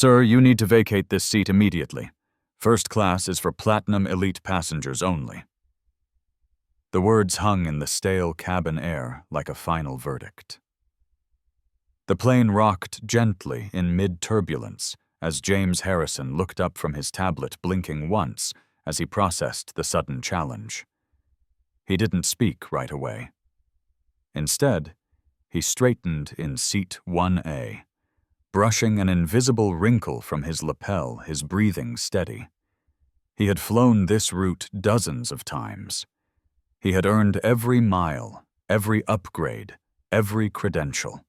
Sir, you need to vacate this seat immediately. First class is for Platinum Elite passengers only. The words hung in the stale cabin air like a final verdict. The plane rocked gently in mid-turbulence as James Harrison looked up from his tablet, blinking once as he processed the sudden challenge. He didn't speak right away. Instead, he straightened in seat 1A, brushing an invisible wrinkle from his lapel, his breathing steady. He had flown this route dozens of times. He had earned every mile, every upgrade, every credential.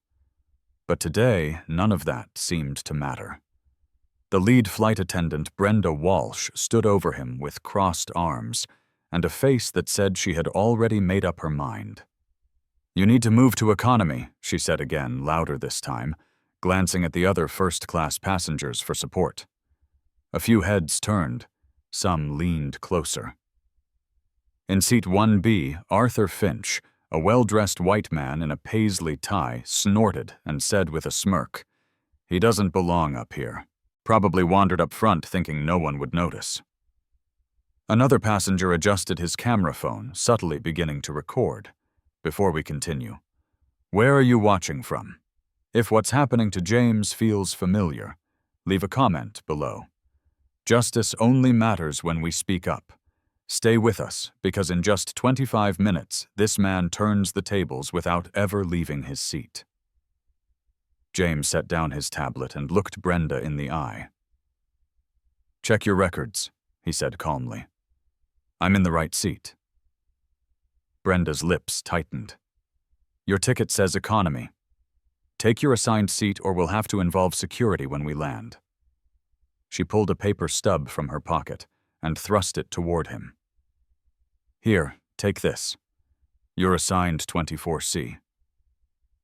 But today, none of that seemed to matter. The lead flight attendant, Brenda Walsh, stood over him with crossed arms and a face that said she had already made up her mind. "You need to move to economy," she said again, louder this time, glancing at the other first-class passengers for support. A few heads turned. Some leaned closer. In seat 1B, Arthur Finch, a well-dressed white man in a paisley tie, snorted and said with a smirk, "He doesn't belong up here. Probably wandered up front thinking no one would notice." Another passenger adjusted his camera phone, subtly beginning to record. "Before we continue, where are you watching from? If what's happening to James feels familiar, leave a comment below. Justice only matters when we speak up. Stay with us, because in just 25 minutes, this man turns the tables without ever leaving his seat." James set down his tablet and looked Brenda in the eye. "Check your records," he said calmly. "I'm in the right seat." Brenda's lips tightened. "Your ticket says economy. Take your assigned seat or we'll have to involve security when we land." She pulled a paper stub from her pocket and thrust it toward him. "Here, take this. You're assigned 24C.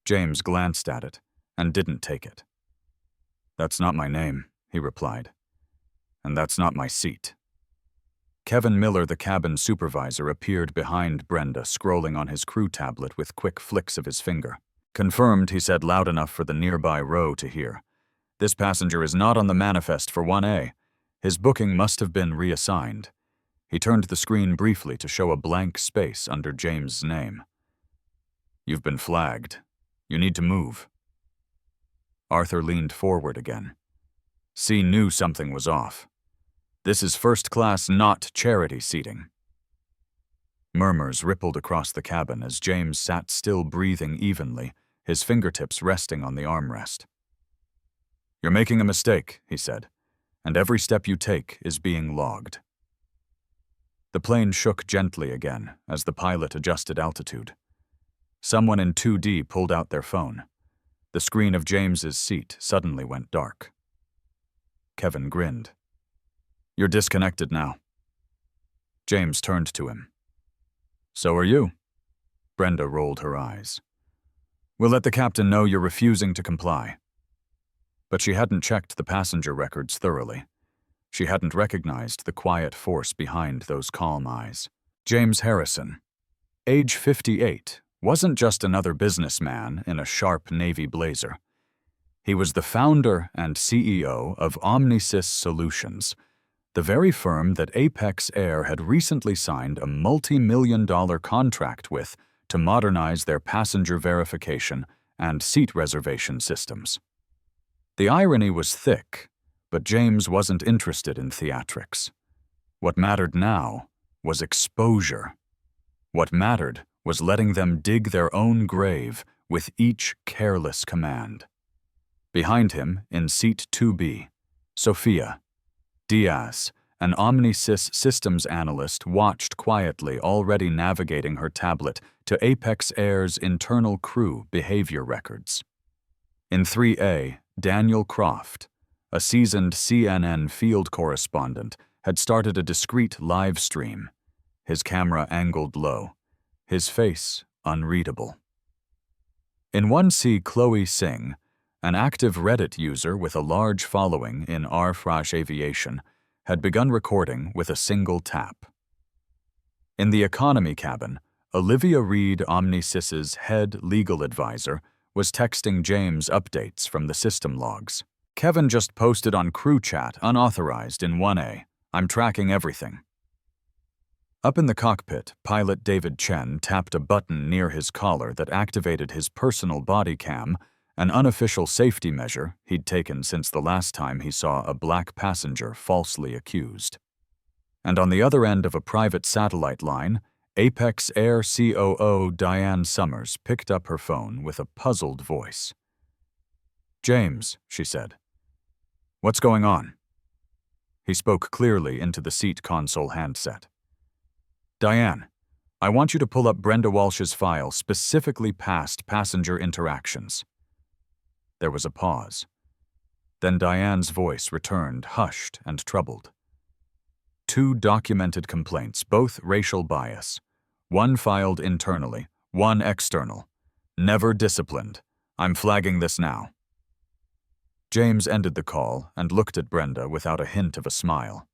James glanced at it and didn't take it. "That's not my name," he replied. "And that's not my seat." Kevin Miller, the cabin supervisor, appeared behind Brenda, scrolling on his crew tablet with quick flicks of his finger. "Confirmed," he said loud enough for the nearby row to hear. "This passenger is not on the manifest for 1A. His booking must have been reassigned." He turned the screen briefly to show a blank space under James' name. "You've been flagged. You need to move." Arthur leaned forward again. C knew something was off. "This is first class, not charity seating." Murmurs rippled across the cabin as James sat still, breathing evenly, his fingertips resting on the armrest. "You're making a mistake," he said, "and every step you take is being logged." The plane shook gently again as the pilot adjusted altitude. Someone in 2D pulled out their phone. The screen of James's seat suddenly went dark. Kevin grinned. "You're disconnected now." James turned to him. "So are you." Brenda rolled her eyes. "We'll let the captain know you're refusing to comply." But she hadn't checked the passenger records thoroughly. She hadn't recognized the quiet force behind those calm eyes. James Harrison, age 58, wasn't just another businessman in a sharp navy blazer. He was the founder and CEO of Omnisys Solutions, the very firm that Apex Air had recently signed a multi-million-dollar contract with to modernize their passenger verification and seat reservation systems. The irony was thick, but James wasn't interested in theatrics. What mattered now was exposure. What mattered was letting them dig their own grave with each careless command. Behind him, in seat 2B, Sophia Diaz, an Omnisys systems analyst, watched quietly, already navigating her tablet to Apex Air's internal crew behavior records. In 3A, Daniel Croft, a seasoned CNN field correspondent, had started a discreet live stream, his camera angled low, his face unreadable. In 1C, Chloe Singh, an active Reddit user with a large following in r/aviation, had begun recording with a single tap. In the economy cabin, Olivia Reed, Omnisys's head legal advisor, was texting James updates from the system logs. Kevin just posted on crew chat, unauthorized in 1A. I'm tracking everything. Up in the cockpit, pilot David Chen tapped a button near his collar that activated his personal body cam, an unofficial safety measure he'd taken since the last time he saw a black passenger falsely accused. And on the other end of a private satellite line, Apex Air COO Diane Summers picked up her phone with a puzzled voice. "James," she said. "What's going on?" He spoke clearly into the seat console handset. "Diane, I want you to pull up Brenda Walsh's file specifically past passenger interactions." There was a pause. Then Diane's voice returned, hushed and troubled. "2 documented complaints, both racial bias. 1 filed internally, 1 external. Never disciplined. I'm flagging this now." James ended the call and looked at Brenda without a hint of a smile.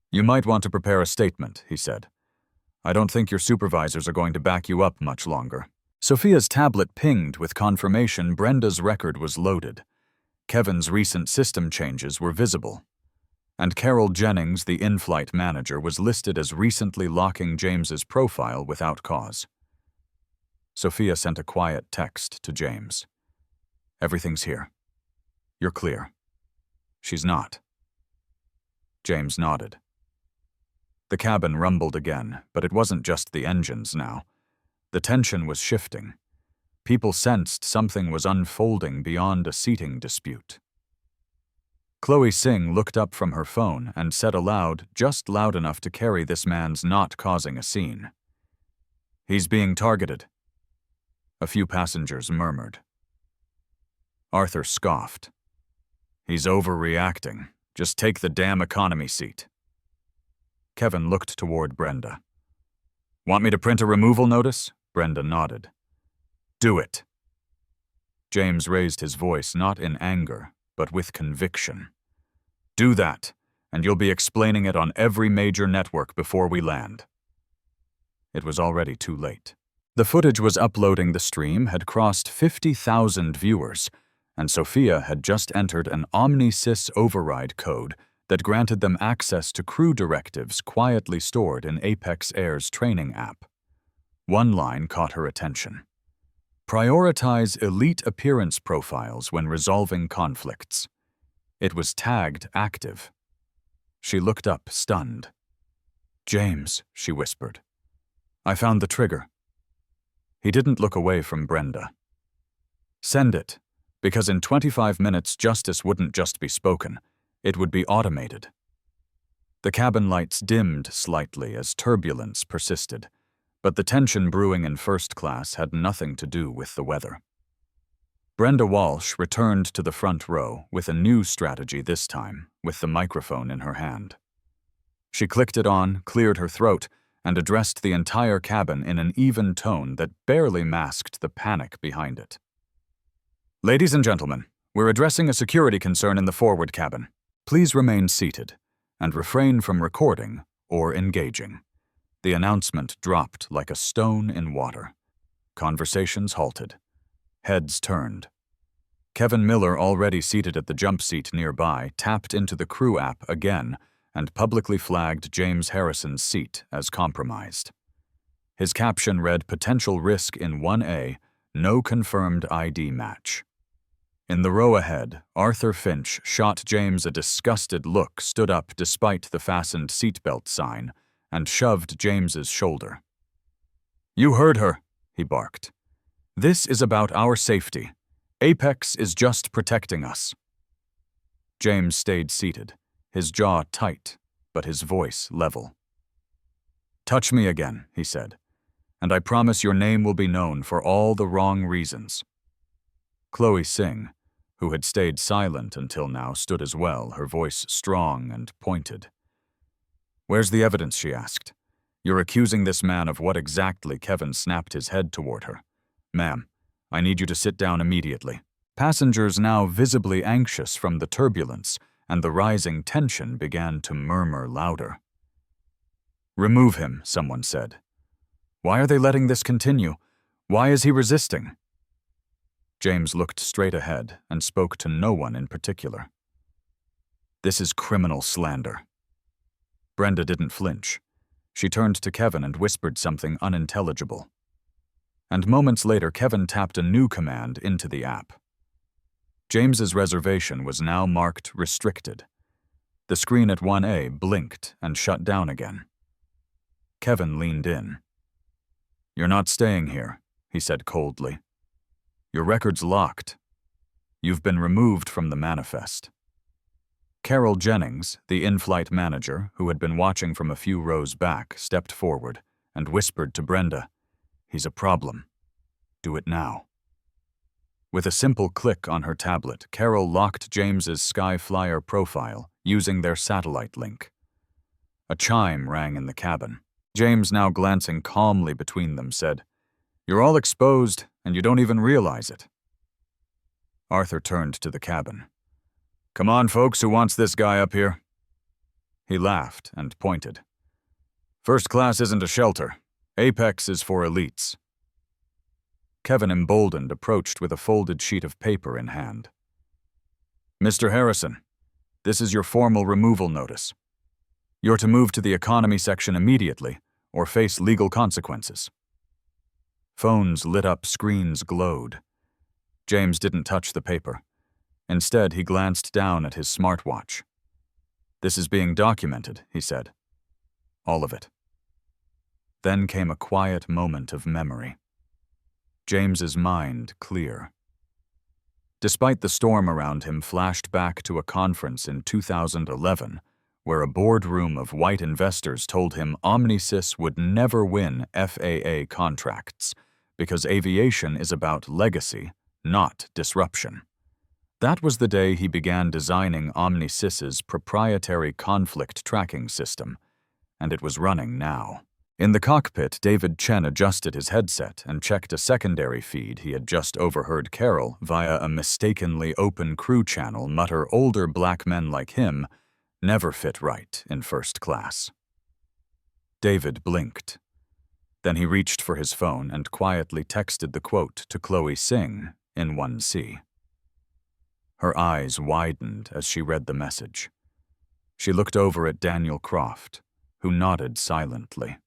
"You might want to prepare a statement," he said. "I don't think your supervisors are going to back you up much longer." Sophia's tablet pinged with confirmation Brenda's record was loaded. Kevin's recent system changes were visible. And Carol Jennings, the in-flight manager, was listed as recently locking James's profile without cause. Sophia sent a quiet text to James. "Everything's here. You're clear." "She's not." James nodded. The cabin rumbled again, but it wasn't just the engines now. The tension was shifting. People sensed something was unfolding beyond a seating dispute. Chloe Singh looked up from her phone and said aloud, just loud enough to carry this man's not causing a scene. "He's being targeted." A few passengers murmured. Arthur scoffed. "He's overreacting. Just take the damn economy seat." Kevin looked toward Brenda. "Want me to print a removal notice?" Brenda nodded. "Do it." James raised his voice not in anger, but with conviction. "Do that, and you'll be explaining it on every major network before we land." It was already too late. The footage was uploading the stream had crossed 50,000 viewers, and Sophia had just entered an OmniSys override code that granted them access to crew directives quietly stored in Apex Air's training app. One line caught her attention. "Prioritize elite appearance profiles when resolving conflicts." It was tagged active. She looked up, stunned. "James," she whispered. "I found the trigger." He didn't look away from Brenda. "Send it, because in 25 minutes justice wouldn't just be spoken, it would be automated." The cabin lights dimmed slightly as turbulence persisted, but the tension brewing in first class had nothing to do with the weather. Brenda Walsh returned to the front row with a new strategy this time, with the microphone in her hand. She clicked it on, cleared her throat, and addressed the entire cabin in an even tone that barely masked the panic behind it. "Ladies and gentlemen, we're addressing a security concern in the forward cabin. Please remain seated and refrain from recording or engaging." The announcement dropped like a stone in water. Conversations halted. Heads turned. Kevin Miller, already seated at the jump seat nearby, tapped into the crew app again and publicly flagged James Harrison's seat as compromised. His caption read, "Potential risk in 1A, no confirmed ID match." In the row ahead, Arthur Finch shot James a disgusted look, stood up despite the fastened seatbelt sign, and shoved James's shoulder. "You heard her," he barked. "This is about our safety. Apex is just protecting us." James stayed seated, his jaw tight, but his voice level. "Touch me again," he said, "and I promise your name will be known for all the wrong reasons." Chloe Singh, who had stayed silent until now, stood as well, her voice strong and pointed. "Where's the evidence?" she asked. "You're accusing this man of what exactly?" Kevin snapped his head toward her. "Ma'am, I need you to sit down immediately." Passengers, now visibly anxious from the turbulence and the rising tension, began to murmur louder. "Remove him," someone said. "Why are they letting this continue? Why is he resisting?" James looked straight ahead and spoke to no one in particular. "This is criminal slander." Brenda didn't flinch. She turned to Kevin and whispered something unintelligible. And moments later, Kevin tapped a new command into the app. James's reservation was now marked restricted. The screen at 1A blinked and shut down again. Kevin leaned in. "You're not staying here," he said coldly. "Your record's locked. You've been removed from the manifest." Carol Jennings, the in-flight manager, who had been watching from a few rows back, stepped forward and whispered to Brenda, "He's a problem. Do it now." With a simple click on her tablet, Carol locked James's Skyflyer profile using their satellite link. A chime rang in the cabin. James, now glancing calmly between them, said, "You're all exposed, and you don't even realize it." Arthur turned to the cabin. "Come on, folks, who wants this guy up here?" He laughed and pointed. "First class isn't a shelter. Apex is for elites." Kevin, emboldened, approached with a folded sheet of paper in hand. "Mr. Harrison, this is your formal removal notice. You're to move to the economy section immediately or face legal consequences." Phones lit up, screens glowed. James didn't touch the paper. Instead, he glanced down at his smartwatch. "This is being documented," he said. "All of it." Then came a quiet moment of memory. James's mind clear. Despite the storm around him, flashed back to a conference in 2011 where a boardroom of white investors told him Omnisys would never win FAA contracts because aviation is about legacy, not disruption. That was the day he began designing Omnisys's proprietary conflict tracking system, and it was running now. In the cockpit, David Chen adjusted his headset and checked a secondary feed he had just overheard Carol, via a mistakenly open crew channel, mutter older black men like him never fit right in first class. David blinked. Then he reached for his phone and quietly texted the quote to Chloe Singh in 1C. Her eyes widened as she read the message. She looked over at Daniel Croft, who nodded silently.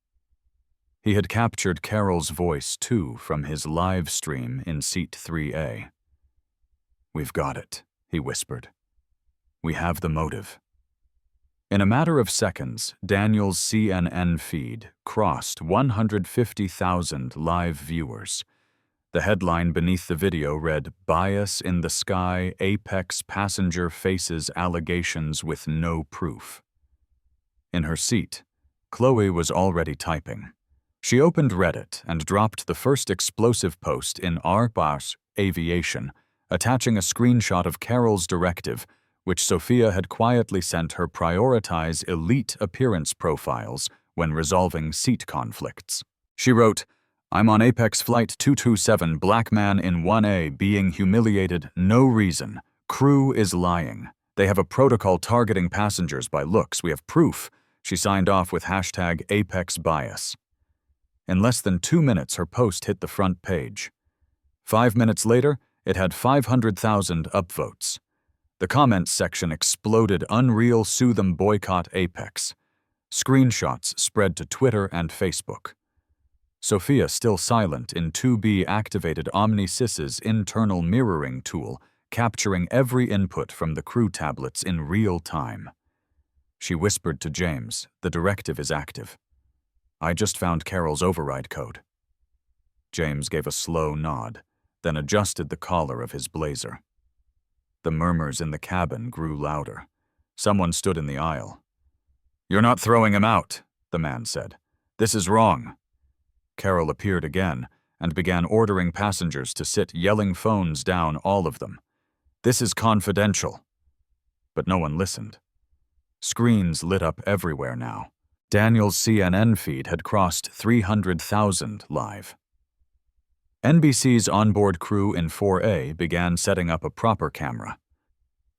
He had captured Carol's voice, too, from his live stream in seat 3A. "We've got it," he whispered. "We have the motive." In a matter of seconds, Daniel's CNN feed crossed 150,000 live viewers. The headline beneath the video read, "Bias in the Sky, Apex Passenger Faces Allegations with No Proof." In her seat, Chloe was already typing. She opened Reddit and dropped the first explosive post in r// Aviation, attaching a screenshot of Carol's directive, which Sophia had quietly sent her prioritize elite appearance profiles when resolving seat conflicts. She wrote, "I'm on Apex Flight 227, black man in 1A being humiliated, no reason. Crew is lying. They have a protocol targeting passengers by looks. We have proof." She signed off with hashtag Apex Bias. In less than 2 minutes, her post hit the front page. 5 minutes later, it had 500,000 upvotes. The comments section exploded, "Unreal, sue them, boycott Apex." Screenshots spread to Twitter and Facebook. Sophia, still silent, in 2B activated Omnisys's internal mirroring tool, capturing every input from the crew tablets in real time. She whispered to James, "The directive is active. I just found Carol's override code." James gave a slow nod, then adjusted the collar of his blazer. The murmurs in the cabin grew louder. Someone stood in the aisle. "You're not throwing him out," the man said. "This is wrong." Carol appeared again and began ordering passengers to sit, yelling phones down, all of them. "This is confidential." But no one listened. Screens lit up everywhere now. Daniel's CNN feed had crossed 300,000 live. NBC's onboard crew in 4A began setting up a proper camera.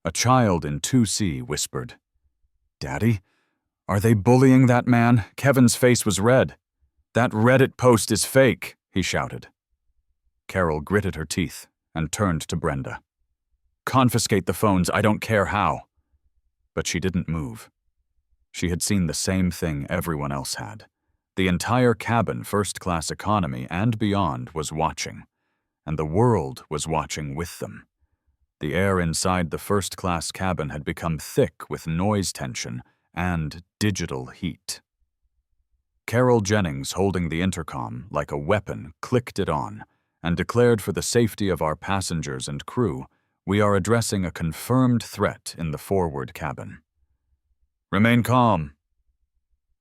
A child in 2C whispered, "Daddy, are they bullying that man?" Kevin's face was red. "That Reddit post is fake," he shouted. Carol gritted her teeth and turned to Brenda. "Confiscate the phones, I don't care how." But she didn't move. She had seen the same thing everyone else had. The entire cabin, first-class economy, and beyond was watching, and the world was watching with them. The air inside the first-class cabin had become thick with noise tension and digital heat. Carol Jennings, holding the intercom like a weapon, clicked it on and declared, for the safety of our passengers and crew, we are addressing a confirmed threat in the forward cabin. "Remain calm."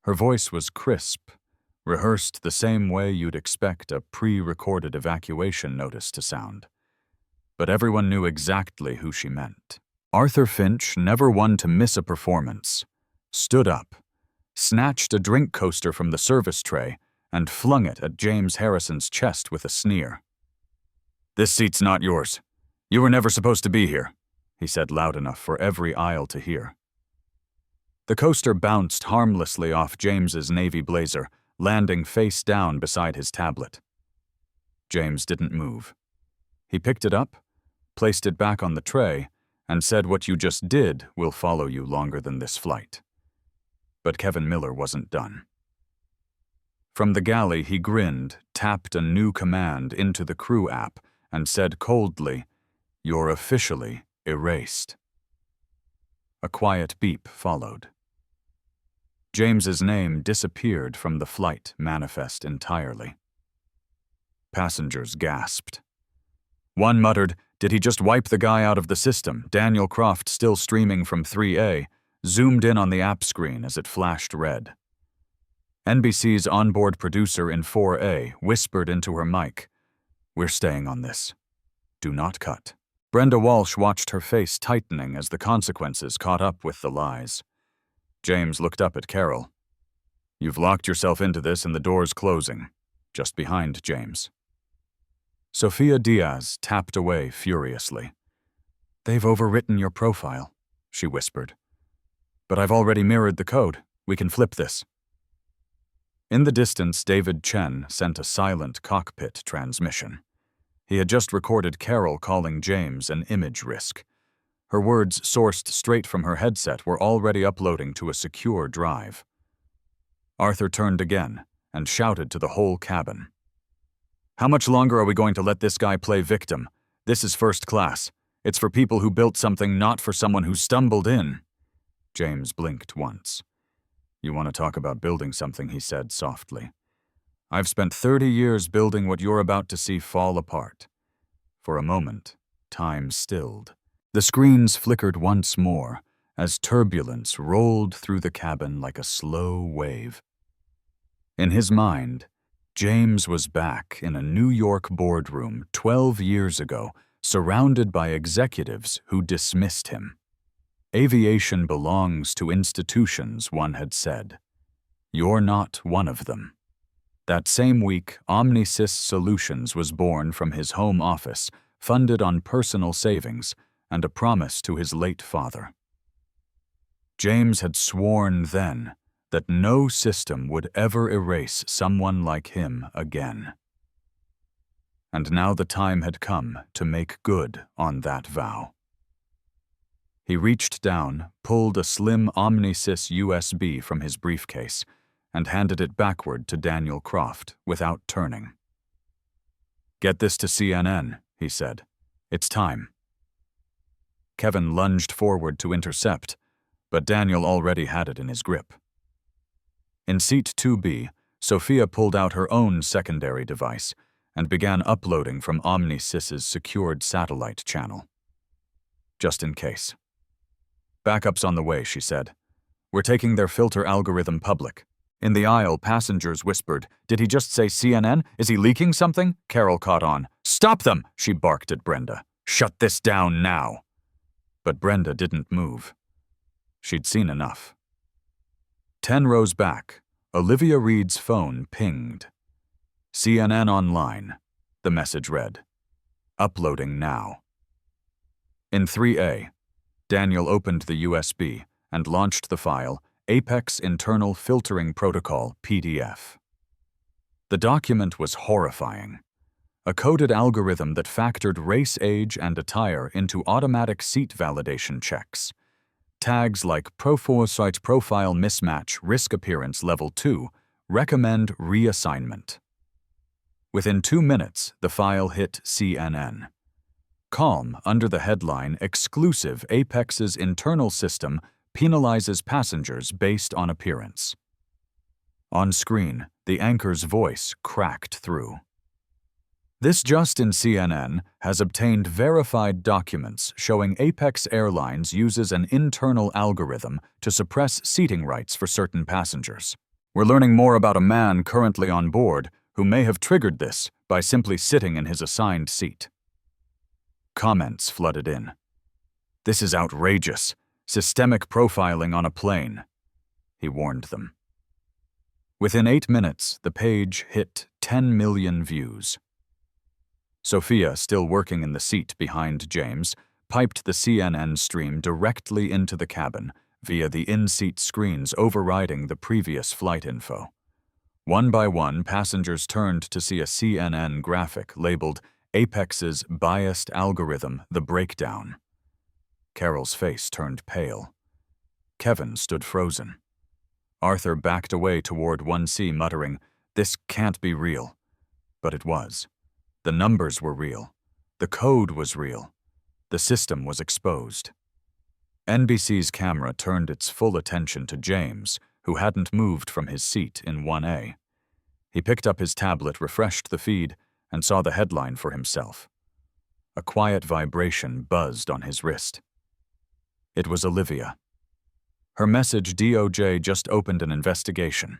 Her voice was crisp, rehearsed the same way you'd expect a pre-recorded evacuation notice to sound. But everyone knew exactly who she meant. Arthur Finch, never one to miss a performance, stood up, snatched a drink coaster from the service tray, and flung it at James Harrison's chest with a sneer. "This seat's not yours. You were never supposed to be here," he said loud enough for every aisle to hear. The coaster bounced harmlessly off James's navy blazer, landing face down beside his tablet. James didn't move. He picked it up, placed it back on the tray, and said, "What you just did will follow you longer than this flight." But Kevin Miller wasn't done. From the galley, he grinned, tapped a new command into the crew app, and said coldly, "You're officially erased." A quiet beep followed. James's name disappeared from the flight manifest entirely. Passengers gasped. One muttered, "Did he just wipe the guy out of the system?" Daniel Croft, still streaming from 3A, zoomed in on the app screen as it flashed red. NBC's onboard producer in 4A whispered into her mic, "We're staying on this. Do not cut." Brenda Walsh watched her face tightening as the consequences caught up with the lies. James looked up at Carol. "You've locked yourself into this and the door's closing," just behind James. Sophia Diaz tapped away furiously. "They've overwritten your profile," she whispered. "But I've already mirrored the code. We can flip this." In the distance, David Chen sent a silent cockpit transmission. He had just recorded Carol calling James an image risk. Her words, sourced straight from her headset, were already uploading to a secure drive. Arthur turned again and shouted to the whole cabin. "How much longer are we going to let this guy play victim? This is first class. It's for people who built something, not for someone who stumbled in." James blinked once. "You want to talk about building something," he said softly. "I've spent 30 years building what you're about to see fall apart." For a moment, time stilled. The screens flickered once more as turbulence rolled through the cabin like a slow wave. In his mind, James was back in a New York boardroom 12 years ago, surrounded by executives who dismissed him. Aviation belongs to institutions, one had said. You're not one of them. That same week, Omnisys Solutions was born from his home office, funded on personal savings, and a promise to his late father. James had sworn then that no system would ever erase someone like him again. And now the time had come to make good on that vow. He reached down, pulled a slim Omnisys USB from his briefcase, and handed it backward to Daniel Croft without turning. "Get this to CNN," he said. "It's time." Kevin lunged forward to intercept, but Daniel already had it in his grip. In seat 2B, Sophia pulled out her own secondary device and began uploading from Omnisys's secured satellite channel. Just in case. "Backup's on the way," she said. "We're taking their filter algorithm public." In the aisle, passengers whispered, "Did he just say CNN? Is he leaking something?" Carol caught on. "Stop them!" she barked at Brenda. "Shut this down now!" But Brenda didn't move. She'd seen enough. 10 rows back, Olivia Reed's phone pinged. "CNN online," the message read. "Uploading now." In 3A, Daniel opened the USB and launched the file Apex Internal Filtering Protocol PDF. The document was horrifying. a coded algorithm that factored race, age, and attire into automatic seat validation checks. Tags like Proforesight Profile Mismatch Risk Appearance Level 2 recommend reassignment. Within 2 minutes, the file hit CNN. Calm under the headline, Exclusive Apex's internal system penalizes passengers based on appearance. On screen, the anchor's voice cracked through. This just in: CNN has obtained verified documents showing Apex Airlines uses an internal algorithm to suppress seating rights for certain passengers. We're learning more about a man currently on board who may have triggered this by simply sitting in his assigned seat. Comments flooded in. This is outrageous. Systemic profiling on a plane, he warned them. Within 8 minutes, the page hit 10 million views. Sophia, still working in the seat behind James, piped the CNN stream directly into the cabin via the in-seat screens overriding the previous flight info. One by one, passengers turned to see a CNN graphic labeled Apex's Biased Algorithm: The Breakdown. Carol's face turned pale. Kevin stood frozen. Arthur backed away toward 1C, muttering, "This can't be real." But it was. The numbers were real. The code was real. The system was exposed. NBC's camera turned its full attention to James, who hadn't moved from his seat in 1A. He picked up his tablet, refreshed the feed, and saw the headline for himself. A quiet vibration buzzed on his wrist. It was Olivia. Her message: DOJ just opened an investigation.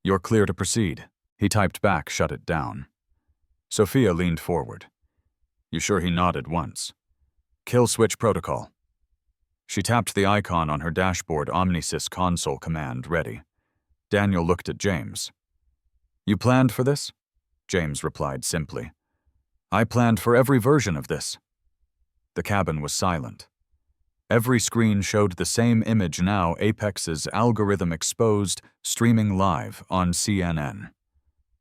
You're clear to proceed. He typed back, shut it down. Sophia leaned forward. You sure? He nodded once. Kill switch protocol. She tapped the icon on her dashboard, Omnisys console command ready. Daniel looked at James. You planned for this? James replied simply. I planned for every version of this. The cabin was silent. Every screen showed the same image now, Apex's algorithm exposed, streaming live on CNN.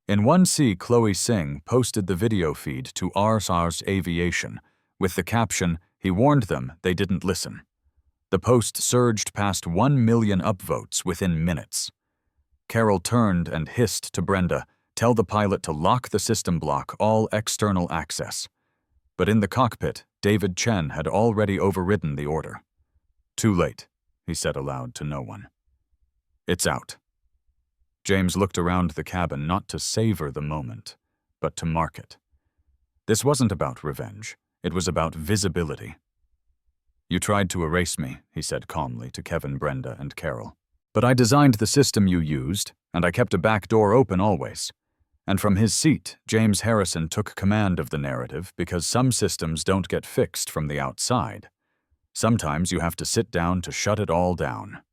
In 1C, Chloe Singh posted the video feed to RSARS Aviation, with the caption, he warned them they didn't listen. The post surged past 1 million upvotes within minutes. Carol turned and hissed to Brenda, tell the pilot to lock the system, block all external access. But in the cockpit, David Chen had already overridden the order. Too late, he said aloud to no one. It's out. James looked around the cabin, not to savor the moment, but to mark it. This wasn't about revenge. It was about visibility. You tried to erase me, he said calmly to Kevin, Brenda, and Carol. But I designed the system you used, and I kept a back door open always. And from his seat, James Harrison took command of the narrative because some systems don't get fixed from the outside. Sometimes you have to sit down to shut it all down.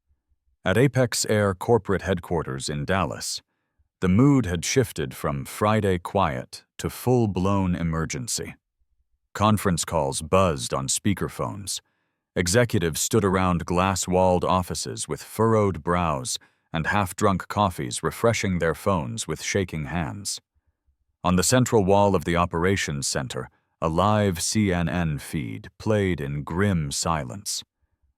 At Apex Air corporate headquarters in Dallas, the mood had shifted from Friday quiet to full-blown emergency. Conference calls buzzed on speakerphones. Executives stood around glass-walled offices with furrowed brows and half-drunk coffees, refreshing their phones with shaking hands. On the central wall of the operations center, a live CNN feed played in grim silence.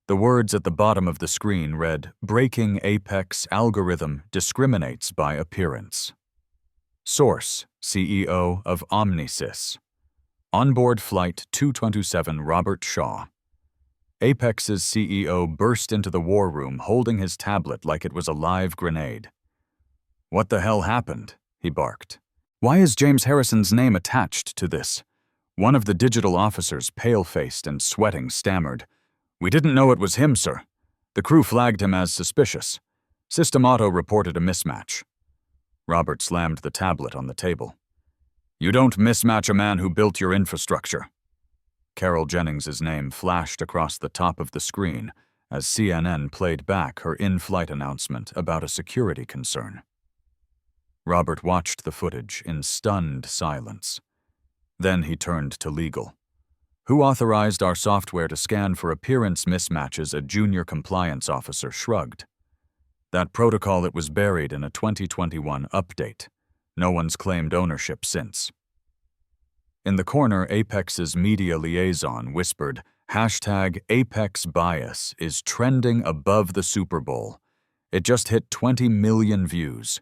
The words at the bottom of the screen read, Breaking Apex Algorithm Discriminates by Appearance. Source, CEO of Omnisys. Onboard Flight 227 Robert Shaw. Apex's CEO burst into the war room holding his tablet like it was a live grenade. What the hell happened? He barked. Why is James Harrison's name attached to this? One of the digital officers, pale-faced and sweating, stammered. We didn't know it was him, sir. The crew flagged him as suspicious. System Auto reported a mismatch. Robert slammed the tablet on the table. You don't mismatch a man who built your infrastructure. Carol Jennings's name flashed across the top of the screen as CNN played back her in-flight announcement about a security concern. Robert watched the footage in stunned silence. Then he turned to legal. Who authorized our software to scan for appearance mismatches? A junior compliance officer shrugged. That protocol, it was buried in a 2021 update. No one's claimed ownership since. In the corner, Apex's media liaison whispered, #Apex Bias is trending above the Super Bowl. It just hit 20 million views.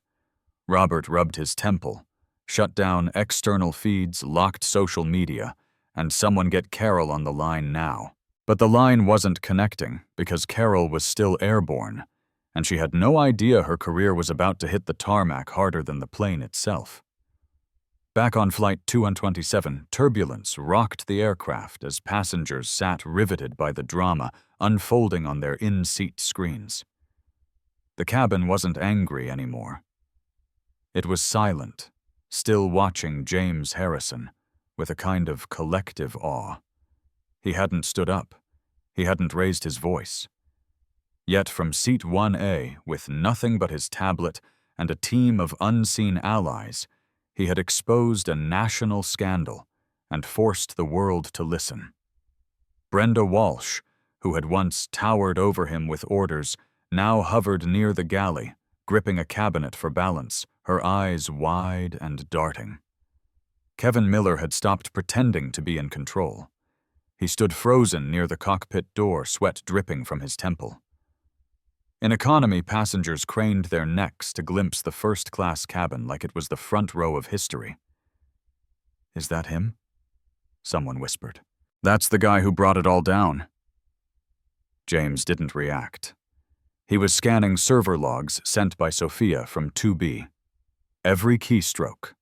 Robert rubbed his temple, shut down external feeds, locked social media, and someone get Carol on the line now. But the line wasn't connecting because Carol was still airborne, and she had no idea her career was about to hit the tarmac harder than the plane itself. Back on Flight 227, turbulence rocked the aircraft as passengers sat riveted by the drama unfolding on their in-seat screens. The cabin wasn't angry anymore. It was silent, still watching James Harrison with a kind of collective awe. He hadn't stood up. He hadn't raised his voice. Yet from Seat 1A, with nothing but his tablet and a team of unseen allies, he had exposed a national scandal and forced the world to listen. Brenda Walsh, who had once towered over him with orders, now hovered near the galley, gripping a cabinet for balance, her eyes wide and darting. Kevin Miller had stopped pretending to be in control. He stood frozen near the cockpit door, sweat dripping from his temple. In economy, passengers craned their necks to glimpse the first-class cabin like it was the front row of history. "Is that him?" someone whispered. "That's the guy who brought it all down." James didn't react. He was scanning server logs sent by Sophia from 2B. Every keystroke.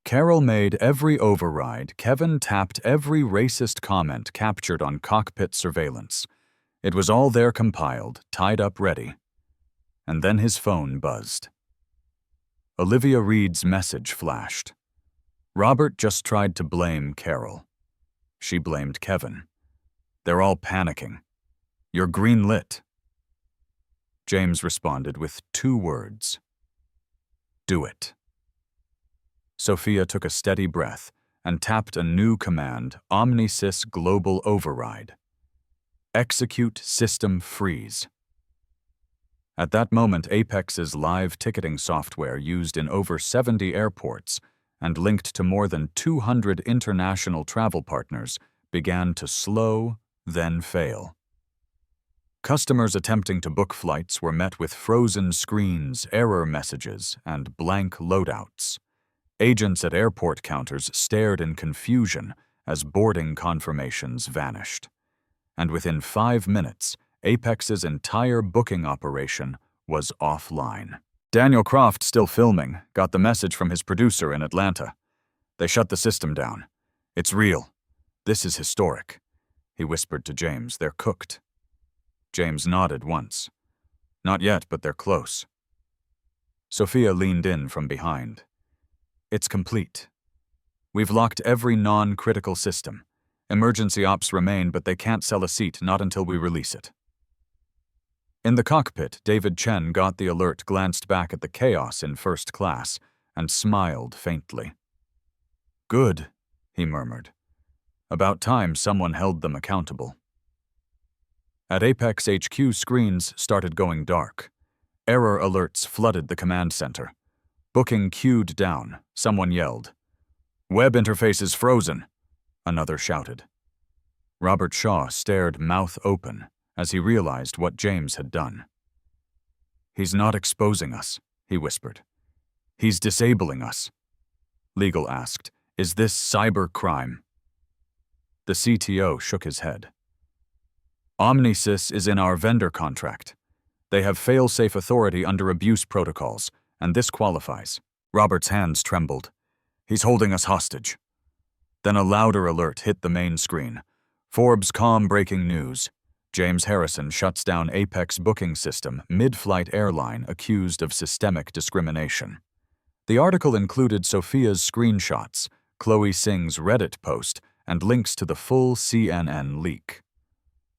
Carol made every override. Kevin tapped every racist comment captured on cockpit surveillance. It was all there compiled, tied up ready. And then his phone buzzed. Olivia Reed's message flashed. Robert just tried to blame Carol. She blamed Kevin. They're all panicking. You're green-lit. James responded with 2 words. Do it. Sophia took a steady breath and tapped a new command, Omnisys Global Override. Execute System Freeze. At that moment, Apex's live ticketing software, used in over 70 airports and linked to more than 200 international travel partners, began to slow, then fail. Customers attempting to book flights were met with frozen screens, error messages, and blank loadouts. Agents at airport counters stared in confusion as boarding confirmations vanished. And within 5 minutes, Apex's entire booking operation was offline. Daniel Croft, still filming, got the message from his producer in Atlanta. They shut the system down. It's real. This is historic. He whispered to James, they're cooked. James nodded once. Not yet, but they're close. Sophia leaned in from behind. It's complete. We've locked every non-critical system. Emergency ops remain, but they can't sell a seat, not until we release it. In the cockpit, David Chen got the alert, glanced back at the chaos in first class, and smiled faintly. Good, he murmured. About time someone held them accountable. At Apex HQ, screens started going dark. Error alerts flooded the command center. Booking queued down. Someone yelled. Web interface is frozen, another shouted. Robert Shaw stared mouth open as he realized what James had done. He's not exposing us, he whispered. He's disabling us. Legal asked, is this cyber crime? The CTO shook his head. Omnisys is in our vendor contract. They have fail-safe authority under abuse protocols, and this qualifies. Robert's hands trembled. He's holding us hostage. Then a louder alert hit the main screen. Forbes.com breaking news. James Harrison shuts down Apex booking system, mid-flight airline accused of systemic discrimination. The article included Sophia's screenshots, Chloe Singh's Reddit post, and links to the full CNN leak.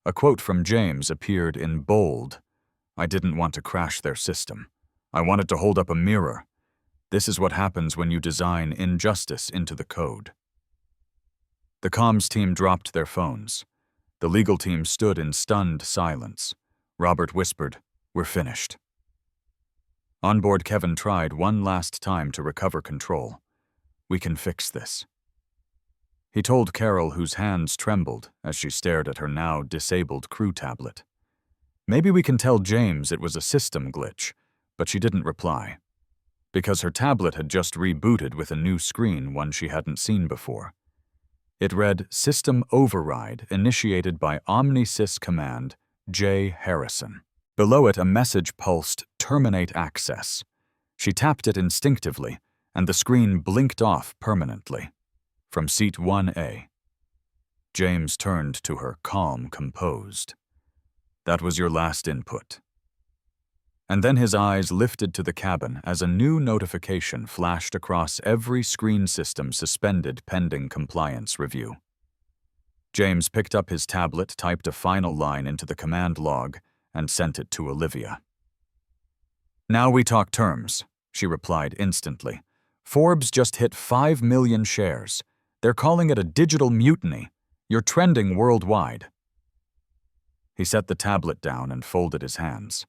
A quote from James appeared in bold. I didn't want to crash their system. I wanted to hold up a mirror. This is what happens when you design injustice into the code. The comms team dropped their phones. The legal team stood in stunned silence. Robert whispered, We're finished. Onboard, Kevin tried one last time to recover control. We can fix this. He told Carol, whose hands trembled as she stared at her now disabled crew tablet. Maybe we can tell James it was a system glitch, but she didn't reply. Because her tablet had just rebooted with a new screen, one she hadn't seen before. It read, System Override initiated by OmniSys Command J. Harrison. Below it, a message pulsed, Terminate Access. She tapped it instinctively, and the screen blinked off permanently. From seat 1A. James turned to her, calm, composed. That was your last input. And then his eyes lifted to the cabin as a new notification flashed across every screen system suspended pending compliance review. James picked up his tablet, typed a final line into the command log, and sent it to Olivia. Now we talk terms, she replied instantly. Forbes just hit 5 million shares. They're calling it a digital mutiny. You're trending worldwide. He set the tablet down and folded his hands.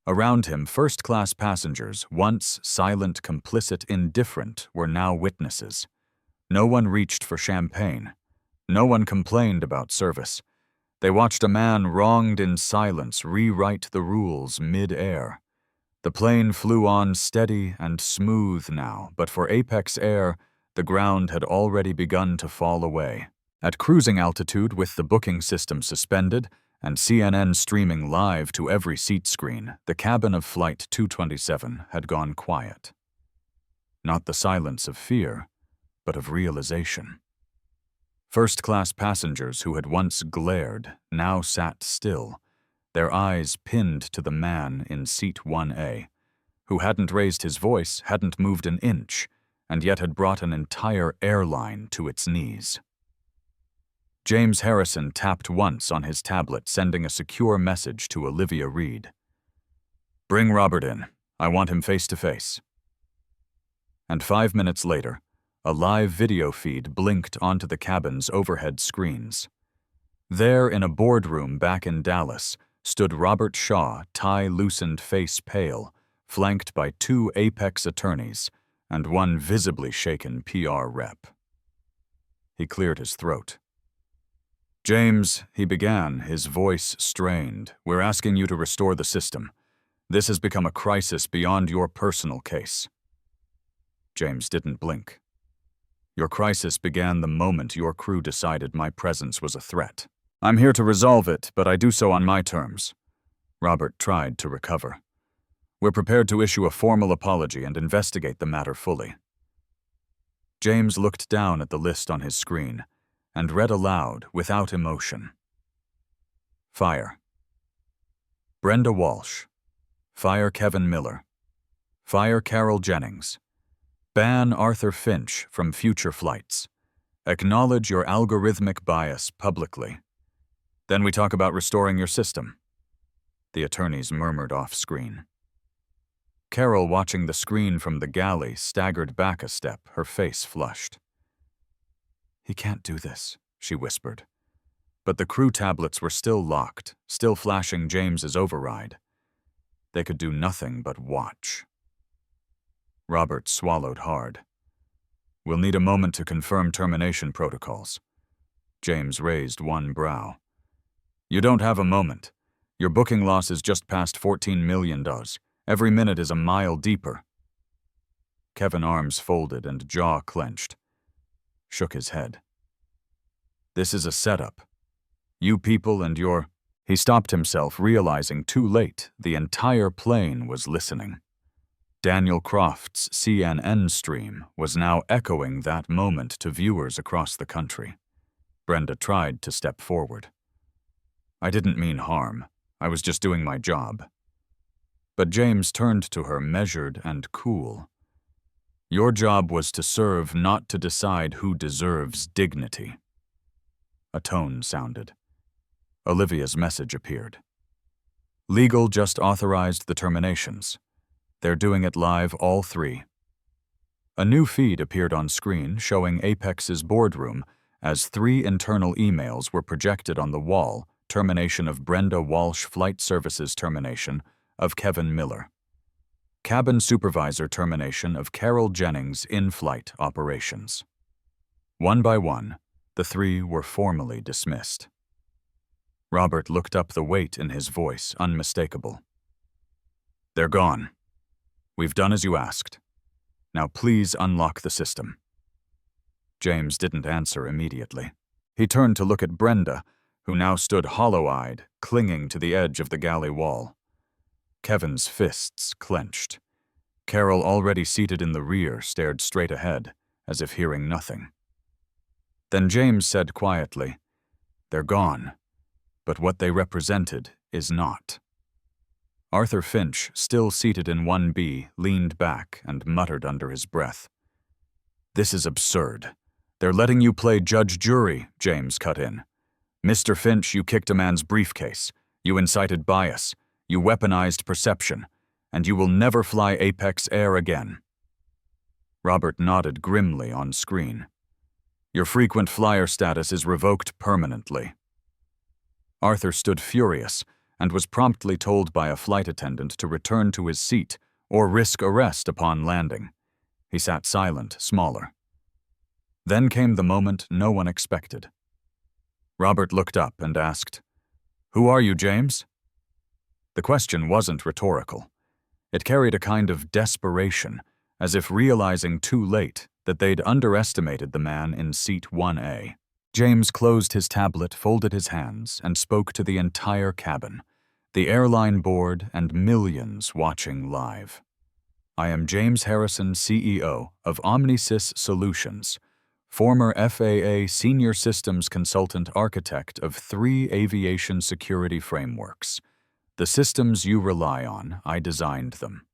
Around him, first-class passengers, once silent, complicit, indifferent, were now witnesses. No one reached for champagne. No one complained about service. They watched a man wronged in silence rewrite the rules mid-air. The plane flew on steady and smooth now, but for Apex Air, the ground had already begun to fall away. At cruising altitude, with the booking system suspended and CNN streaming live to every seat screen, the cabin of Flight 227 had gone quiet. Not the silence of fear, but of realization. First-class passengers who had once glared now sat still, their eyes pinned to the man in seat 1A, who hadn't raised his voice, hadn't moved an inch, and yet had brought an entire airline to its knees. James Harrison tapped once on his tablet, sending a secure message to Olivia Reed. Bring Robert in. I want him face to face. And 5 minutes later, a live video feed blinked onto the cabin's overhead screens. There, in a boardroom back in Dallas, stood Robert Shaw, tie loosened, face pale, flanked by 2 Apex attorneys and one visibly shaken PR rep. He cleared his throat. James, he began, his voice strained, we're asking you to restore the system. This has become a crisis beyond your personal case. James didn't blink. Your crisis began the moment your crew decided my presence was a threat. I'm here to resolve it, but I do so on my terms. Robert tried to recover. We're prepared to issue a formal apology and investigate the matter fully. James looked down at the list on his screen and read aloud without emotion. Fire. Brenda Walsh. Fire Kevin Miller. Fire Carol Jennings. Ban Arthur Finch from future flights. Acknowledge your algorithmic bias publicly. Then we talk about restoring your system. The attorneys murmured off-screen. Carol, watching the screen from the galley, staggered back a step, her face flushed. He can't do this, she whispered. But the crew tablets were still locked, still flashing James's override. They could do nothing but watch. Robert swallowed hard. We'll need a moment to confirm termination protocols. James raised one brow. You don't have a moment. Your booking loss is just past $14 million. Every minute is a mile deeper. Kevin's arms folded and jaw clenched. Shook his head. This is a setup. You people and your... He stopped himself, realizing too late the entire plane was listening. Daniel Croft's CNN stream was now echoing that moment to viewers across the country. Brenda tried to step forward. I didn't mean harm. I was just doing my job. But James turned to her, measured and cool. Your job was to serve, not to decide who deserves dignity. A tone sounded. Olivia's message appeared. Legal just authorized the terminations. They're doing it live, all 3. A new feed appeared on screen showing Apex's boardroom as 3 internal emails were projected on the wall, termination of Brenda Walsh, flight services termination of Kevin Miller. Cabin supervisor termination of Carol Jennings in-flight operations. One by one, the three were formally dismissed. Robert looked up, the weight in his voice unmistakable. "They're gone. We've done as you asked. Now please unlock the system." James didn't answer immediately. He turned to look at Brenda, who now stood hollow-eyed, clinging to the edge of the galley wall. Kevin's fists clenched. Carol, already seated in the rear, stared straight ahead, as if hearing nothing. Then James said quietly, "They're gone, but what they represented is not." Arthur Finch, still seated in 1B, leaned back and muttered under his breath. "This is absurd. They're letting you play judge-jury," James cut in. "Mr. Finch, you kicked a man's briefcase. You incited bias. You weaponized perception. And you will never fly Apex Air again." Robert nodded grimly on screen. "Your frequent flyer status is revoked permanently." Arthur stood furious and was promptly told by a flight attendant to return to his seat or risk arrest upon landing. He sat silent, smaller. Then came the moment no one expected. Robert looked up and asked, "Who are you, James?" The question wasn't rhetorical. It carried a kind of desperation, as if realizing too late that they'd underestimated the man in seat 1A. James closed his tablet, folded his hands, and spoke to the entire cabin, the airline board, and millions watching live. "I am James Harrison, CEO of Omnisys Solutions, former FAA Senior Systems Consultant Architect of 3 aviation security frameworks. The systems you rely on, I designed them.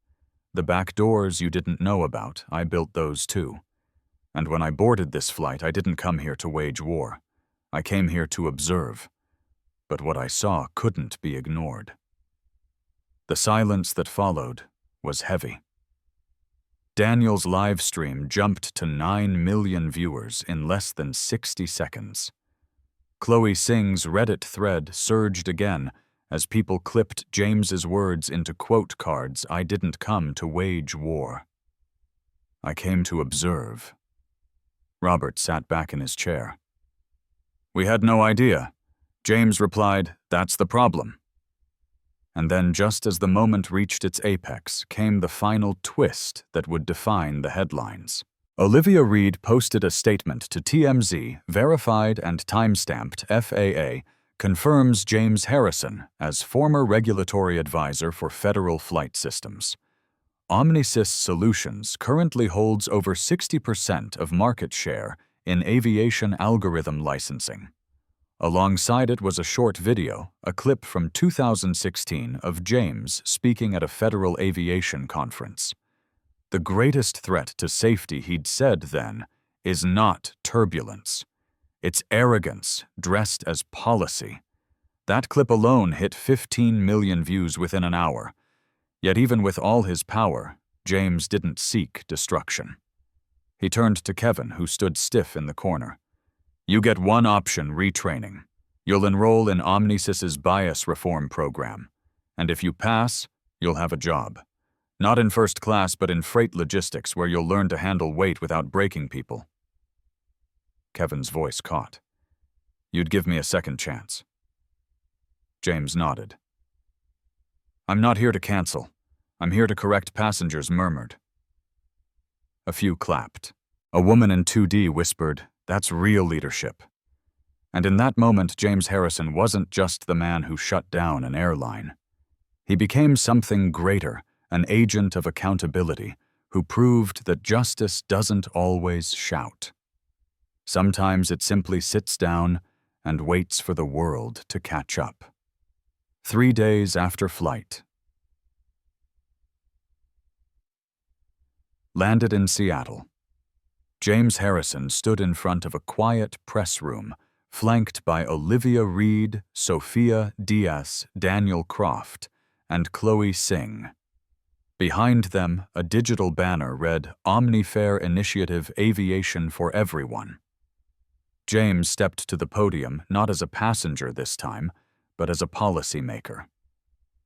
The back doors you didn't know about, I built those too. And when I boarded this flight, I didn't come here to wage war. I came here to observe. But what I saw couldn't be ignored." The silence that followed was heavy. Daniel's live stream jumped to 9 million viewers in less than 60 seconds. Chloe Singh's Reddit thread surged again as people clipped James's words into quote cards. "I didn't come to wage war. I came to observe." Robert sat back in his chair. "We had no idea." James replied, "That's the problem." And then, just as the moment reached its apex, came the final twist that would define the headlines. Olivia Reed posted a statement to TMZ, verified and timestamped. "FAA confirms James Harrison as former regulatory advisor for federal flight systems. Omnisys Solutions currently holds over 60% of market share in aviation algorithm licensing." Alongside it was a short video, a clip from 2016 of James speaking at a federal aviation conference. The greatest threat to safety, he'd said then, is not turbulence. It's arrogance dressed as policy. That clip alone hit 15 million views within an hour. Yet even with all his power, James didn't seek destruction. He turned to Kevin, who stood stiff in the corner. "You get one option: retraining. You'll enroll in Omnisys's bias reform program. And if you pass, you'll have a job. Not in first class, but in freight logistics, where you'll learn to handle weight without breaking people." Kevin's voice caught. "You'd give me a second chance." James nodded. "I'm not here to cancel. I'm here to correct," passengers murmured. A few clapped. A woman in 2D whispered, "That's real leadership." And in that moment, James Harrison wasn't just the man who shut down an airline. He became something greater, an agent of accountability, who proved that justice doesn't always shout. Sometimes it simply sits down and waits for the world to catch up. 3 days after flight. Landed in Seattle. James Harrison stood in front of a quiet press room, flanked by Olivia Reed, Sophia Diaz, Daniel Croft, and Chloe Singh. Behind them, a digital banner read, "Omnifare Initiative Aviation for Everyone." James stepped to the podium, not as a passenger this time, but as a policymaker.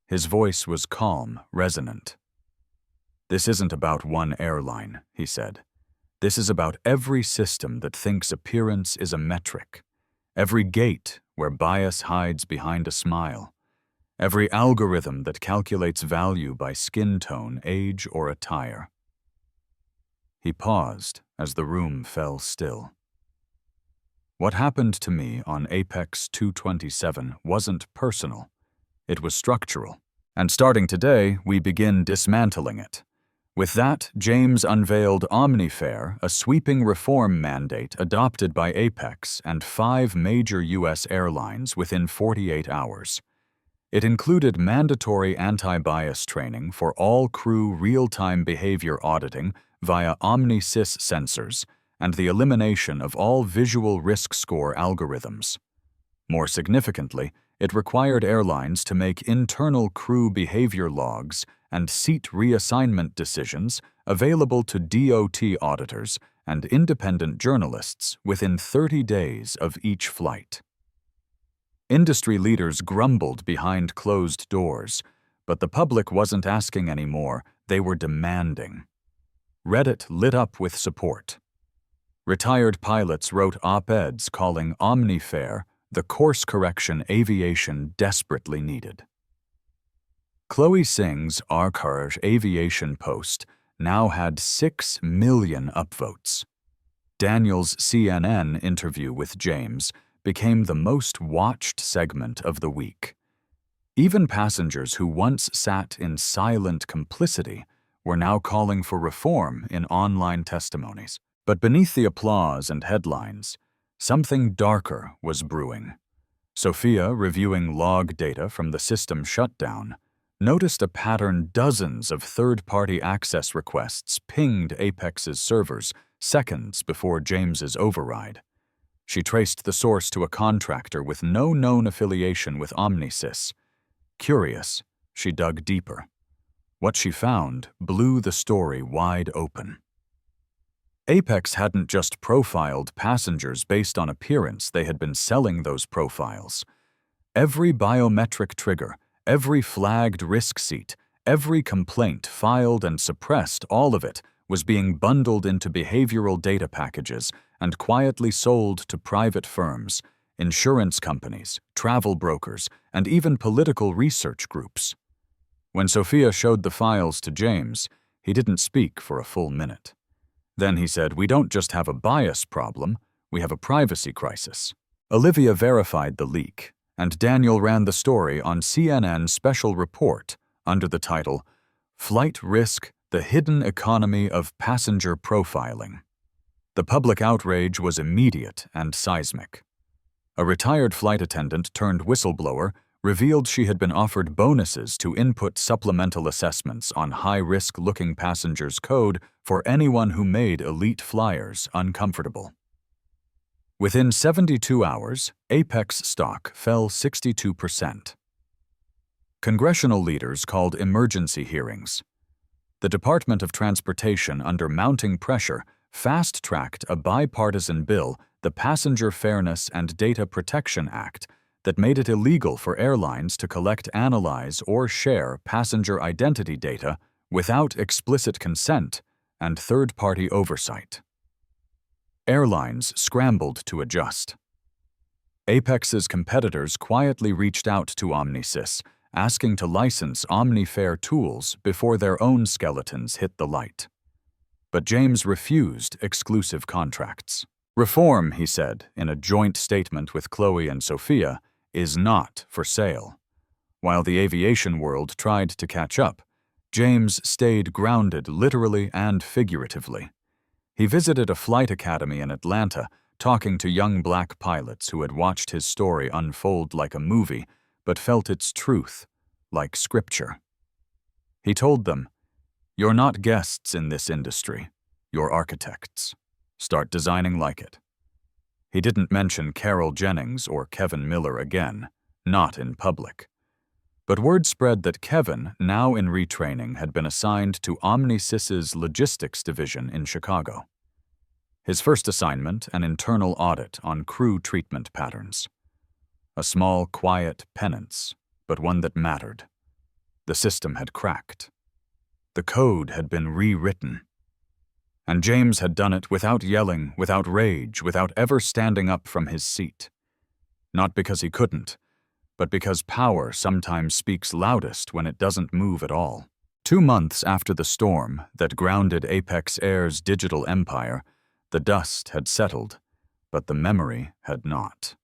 His voice was calm, resonant. "This isn't about one airline," he said. This is about every system that thinks appearance is a metric, every gate where bias hides behind a smile, every algorithm that calculates value by skin tone, age, or attire. He paused as the room fell still. What happened to me on Apex 227 wasn't personal. It was structural. And starting today, we begin dismantling it. With that, James unveiled OmniFare, a sweeping reform mandate adopted by Apex and 5 major U.S. airlines within 48 hours. It included mandatory anti-bias training for all crew real-time behavior auditing via OmniSys sensors and the elimination of all visual risk score algorithms. More significantly, it required airlines to make internal crew behavior logs and seat reassignment decisions available to DOT auditors and independent journalists within 30 days of each flight. Industry leaders grumbled behind closed doors, but the public wasn't asking anymore, they were demanding. Reddit lit up with support. Retired pilots wrote op-eds calling OmniFare the course correction aviation desperately needed. Chloe Singh's Arcourage aviation post now had 6 million upvotes. Daniel's CNN interview with James became the most watched segment of the week. Even passengers who once sat in silent complicity were now calling for reform in online testimonies. But beneath the applause and headlines, something darker was brewing. Sophia, reviewing log data from the system shutdown, noticed a pattern dozens of third-party access requests pinged Apex's servers seconds before James's override. She traced the source to a contractor with no known affiliation with OmniSys. Curious, she dug deeper. What she found blew the story wide open. Apex hadn't just profiled passengers based on appearance, they had been selling those profiles. Every biometric trigger, every flagged risk seat, every complaint filed and suppressed, all of it was being bundled into behavioral data packages and quietly sold to private firms, insurance companies, travel brokers, and even political research groups. When Sophia showed the files to James, he didn't speak for a full minute. Then he said, "We don't just have a bias problem, we have a privacy crisis." Olivia verified the leak, and Daniel ran the story on CNN's special report under the title, "Flight Risk: The Hidden Economy of Passenger Profiling." The public outrage was immediate and seismic. A retired flight attendant turned whistleblower revealed she had been offered bonuses to input supplemental assessments on high-risk-looking passengers' code for anyone who made elite flyers uncomfortable. Within 72 hours, Apex stock fell 62%. Congressional leaders called emergency hearings. The Department of Transportation, under mounting pressure, fast-tracked a bipartisan bill, the Passenger Fairness and Data Protection Act, that made it illegal for airlines to collect, analyze, or share passenger identity data without explicit consent and third-party oversight. Airlines scrambled to adjust. Apex's competitors quietly reached out to OmniSys, asking to license OmniFare tools before their own skeletons hit the light. But James refused exclusive contracts. Reform, he said in a joint statement with Chloe and Sophia, is not for sale. While the aviation world tried to catch up, James stayed grounded literally and figuratively. He visited a flight academy in Atlanta, talking to young black pilots who had watched his story unfold like a movie, but felt its truth like scripture. He told them, "You're not guests in this industry, you're architects. Start designing like it." He didn't mention Carol Jennings or Kevin Miller again, not in public. But word spread that Kevin, now in retraining, had been assigned to OmniSys's logistics division in Chicago. His first assignment, an internal audit on crew treatment patterns. A small, quiet penance, but one that mattered. The system had cracked. The code had been rewritten. And James had done it without yelling, without rage, without ever standing up from his seat. Not because he couldn't, but because power sometimes speaks loudest when it doesn't move at all. 2 months after the storm that grounded Apex Air's digital empire, the dust had settled, but the memory had not.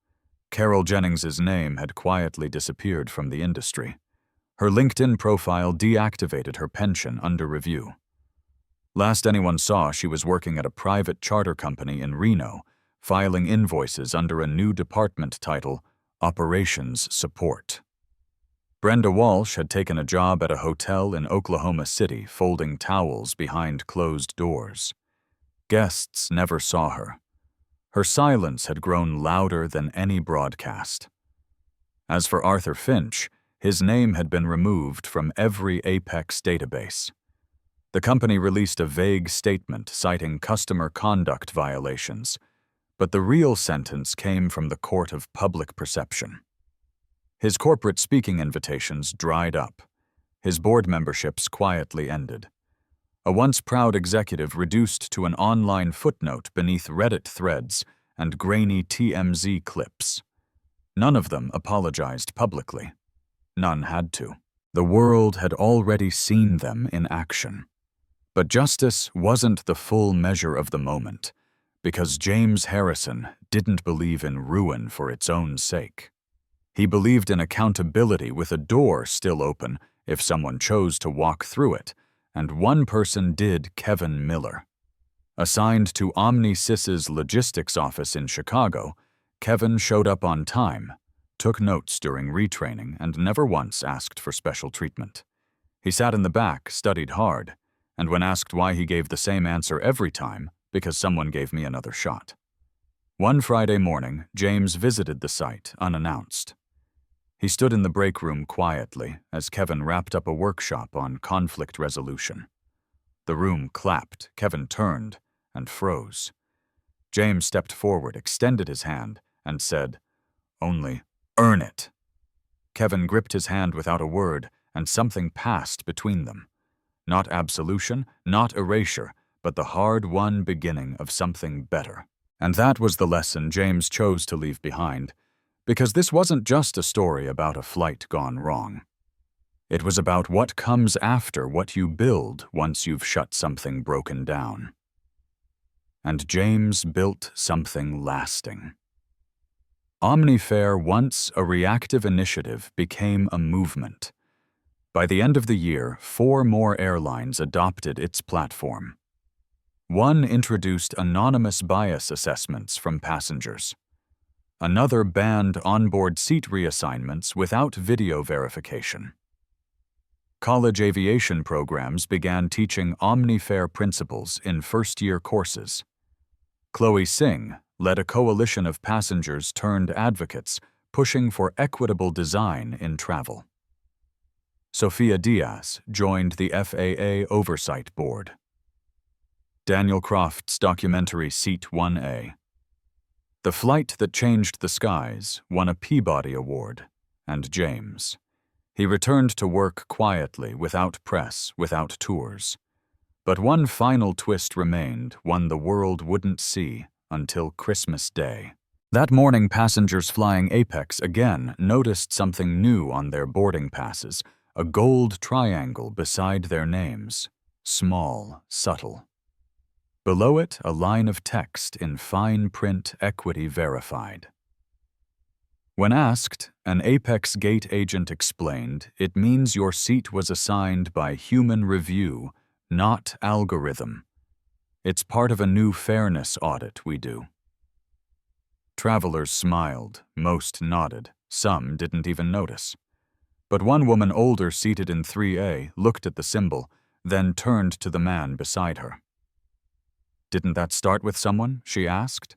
Carol Jennings's name had quietly disappeared from the industry. Her LinkedIn profile deactivated her pension under review. Last anyone saw, she was working at a private charter company in Reno, filing invoices under a new department title, Operations Support. Brenda Walsh had taken a job at a hotel in Oklahoma City, folding towels behind closed doors. Guests never saw her. Her silence had grown louder than any broadcast. As for Arthur Finch, his name had been removed from every Apex database. The company released a vague statement citing customer conduct violations, but the real sentence came from the court of public perception. His corporate speaking invitations dried up. His board memberships quietly ended. A once proud executive reduced to an online footnote beneath Reddit threads and grainy TMZ clips. None of them apologized publicly. None had to. The world had already seen them in action. But justice wasn't the full measure of the moment, because James Harrison didn't believe in ruin for its own sake. He believed in accountability with a door still open if someone chose to walk through it, and one person did. Kevin Miller. Assigned to OmniSys's logistics office in Chicago, Kevin showed up on time, took notes during retraining, and never once asked for special treatment. He sat in the back, studied hard, and when asked why he gave the same answer every time, because someone gave me another shot. One Friday morning, James visited the site unannounced. He stood in the break room quietly as Kevin wrapped up a workshop on conflict resolution. The room clapped, Kevin turned, and froze. James stepped forward, extended his hand, and said, "Only earn it." Kevin gripped his hand without a word, and something passed between them. Not absolution, not erasure, but the hard-won beginning of something better. And that was the lesson James chose to leave behind, because this wasn't just a story about a flight gone wrong. It was about what comes after what you build once you've shut something broken down. And James built something lasting. OmniFair, once a reactive initiative, became a movement. By the end of the year, 4 more airlines adopted its platform. One introduced anonymous bias assessments from passengers. Another banned onboard seat reassignments without video verification. College aviation programs began teaching OmniFair principles in first-year courses. Chloe Singh led a coalition of passengers turned advocates pushing for equitable design in travel. Sophia Diaz joined the FAA Oversight Board. Daniel Croft's documentary Seat 1A. The Flight That Changed the Skies won a Peabody Award, and James. He returned to work quietly, without press, without tours. But one final twist remained, one the world wouldn't see until Christmas Day. That morning, passengers flying Apex again noticed something new on their boarding passes, a gold triangle beside their names, small, subtle. Below it, a line of text in fine print, equity verified. When asked, an Apex gate agent explained, it means your seat was assigned by human review, not algorithm. It's part of a new fairness audit we do. Travelers smiled, most nodded, some didn't even notice. But one woman older seated in 3A looked at the symbol, then turned to the man beside her. "Didn't that start with someone?" she asked.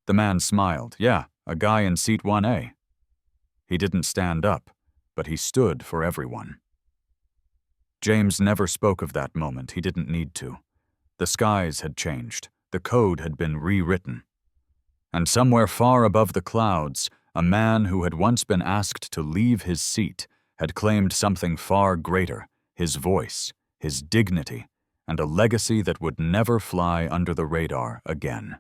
The man smiled. "Yeah, a guy in seat 1A. He didn't stand up, but he stood for everyone. James never spoke of that moment. He didn't need to. The skies had changed. The code had been rewritten. And somewhere far above the clouds, a man who had once been asked to leave his seat had claimed something far greater, his voice, his dignity, and a legacy that would never fly under the radar again.